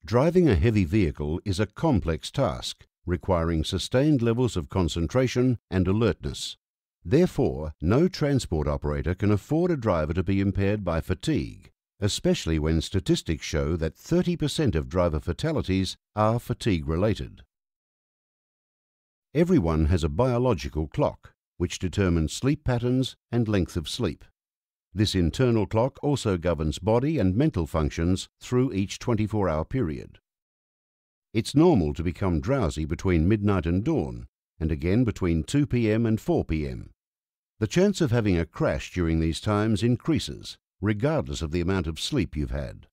Driving a heavy vehicle is a complex task, requiring sustained levels of concentration and alertness. Therefore, no transport operator can afford a driver to be impaired by fatigue, especially when statistics show that 30% of driver fatalities are fatigue-related. Everyone has a biological clock, which determines sleep patterns and length of sleep. This internal clock also governs body and mental functions through each 24-hour period. It's normal to become drowsy between midnight and dawn, and again between 2 p.m. and 4 p.m. The chance of having a crash during these times increases, regardless of the amount of sleep you've had.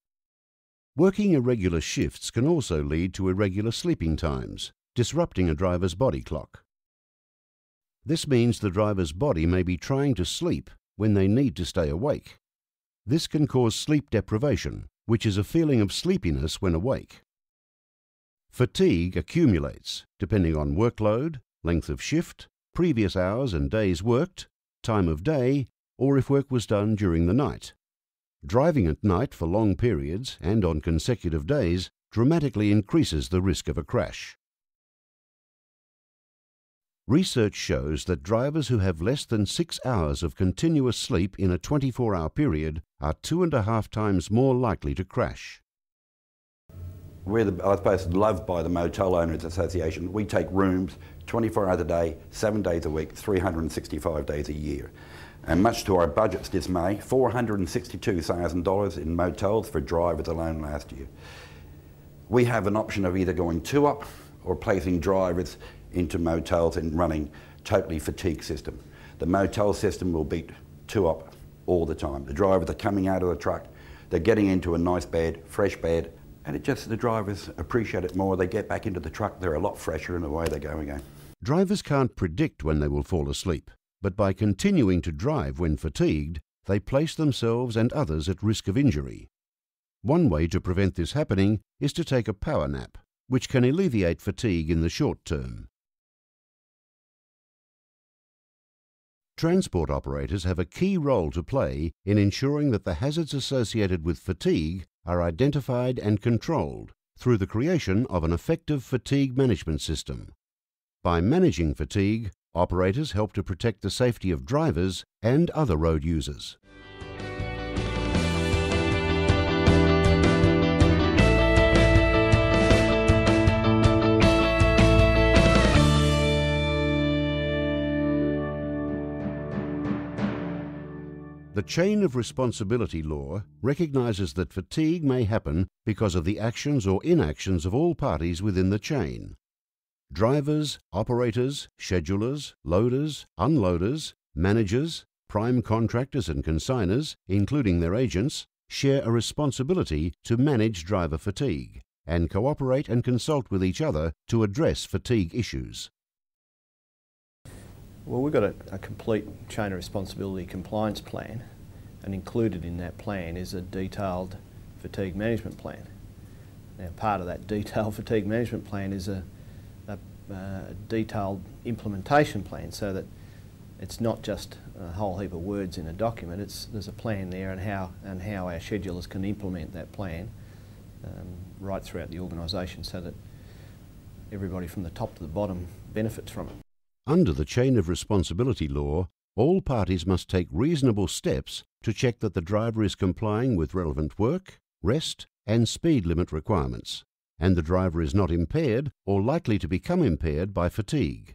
Working irregular shifts can also lead to irregular sleeping times, disrupting a driver's body clock. This means the driver's body may be trying to sleep when they need to stay awake. This can cause sleep deprivation, which is a feeling of sleepiness when awake. Fatigue accumulates depending on workload, length of shift, previous hours and days worked, time of day, or if work was done during the night. Driving at night for long periods and on consecutive days dramatically increases the risk of a crash. Research shows that drivers who have less than 6 hours of continuous sleep in a 24-hour period are 2.5 times more likely to crash. We're, I suppose, loved by the Motel Owners Association. We take rooms 24 hours a day, 7 days a week, 365 days a year. And much to our budget's dismay, $462,000 in motels for drivers alone last year. We have an option of either going two-up or placing drivers into motels and running totally fatigue system. The motel system will beat two-up all the time. The drivers are coming out of the truck, they're getting into a nice bed, fresh bed, and it just, the drivers appreciate it more. They get back into the truck, they're a lot fresher and away they go again. Drivers can't predict when they will fall asleep, but by continuing to drive when fatigued, they place themselves and others at risk of injury. One way to prevent this happening is to take a power nap, which can alleviate fatigue in the short term. Transport operators have a key role to play in ensuring that the hazards associated with fatigue are identified and controlled through the creation of an effective fatigue management system. By managing fatigue, operators help to protect the safety of drivers and other road users. The chain of responsibility law recognizes that fatigue may happen because of the actions or inactions of all parties within the chain. Drivers, operators, schedulers, loaders, unloaders, managers, prime contractors and consigners, including their agents, share a responsibility to manage driver fatigue and cooperate and consult with each other to address fatigue issues. Well, we've got a complete chain of responsibility compliance plan, and included in that plan is a detailed fatigue management plan. Now, part of that detailed fatigue management plan is a detailed implementation plan, so that it's not just a whole heap of words in a document. There's a plan there, and how our schedulers can implement that plan right throughout the organisation, so that everybody from the top to the bottom benefits from it. Under the chain of responsibility law, all parties must take reasonable steps to check that the driver is complying with relevant work, rest and speed limit requirements, and the driver is not impaired or likely to become impaired by fatigue.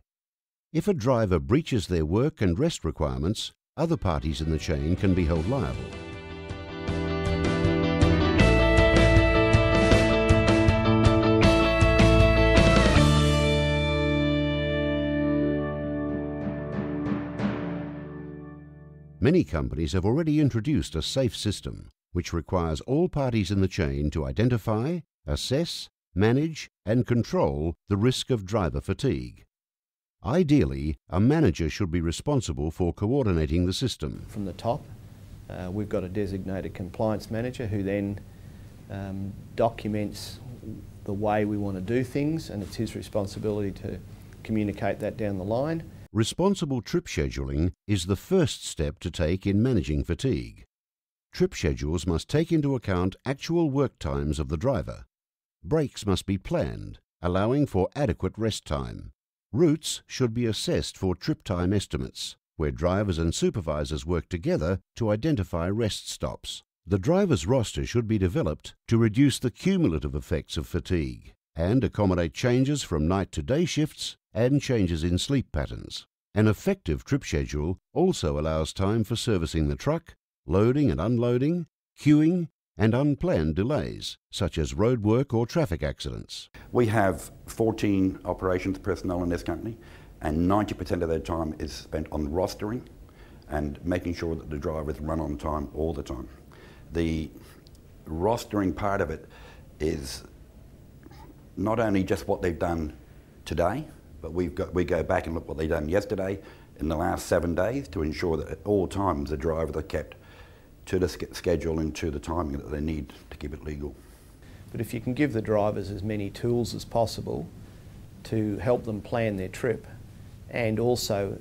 If a driver breaches their work and rest requirements, other parties in the chain can be held liable. Many companies have already introduced a SAFE system, which requires all parties in the chain to identify, assess, manage and control the risk of driver fatigue. Ideally, a manager should be responsible for coordinating the system. From the top, We've got a designated compliance manager who then documents the way we want to do things, and it's his responsibility to communicate that down the line. Responsible trip scheduling is the first step to take in managing fatigue. Trip schedules must take into account actual work times of the driver. Breaks must be planned, allowing for adequate rest time. Routes should be assessed for trip time estimates, where drivers and supervisors work together to identify rest stops. The driver's roster should be developed to reduce the cumulative effects of fatigue and accommodate changes from night to day shifts and changes in sleep patterns. An effective trip schedule also allows time for servicing the truck, loading and unloading, queuing, and unplanned delays, such as roadwork or traffic accidents. We have 14 operations personnel in this company, and 90% of their time is spent on rostering and making sure that the drivers run on time all the time. The rostering part of it is not only just what they've done today, but we go back and look what they've done yesterday in the last 7 days to ensure that at all times the drivers are kept to the schedule and to the timing that they need to keep it legal. But if you can give the drivers as many tools as possible to help them plan their trip, and also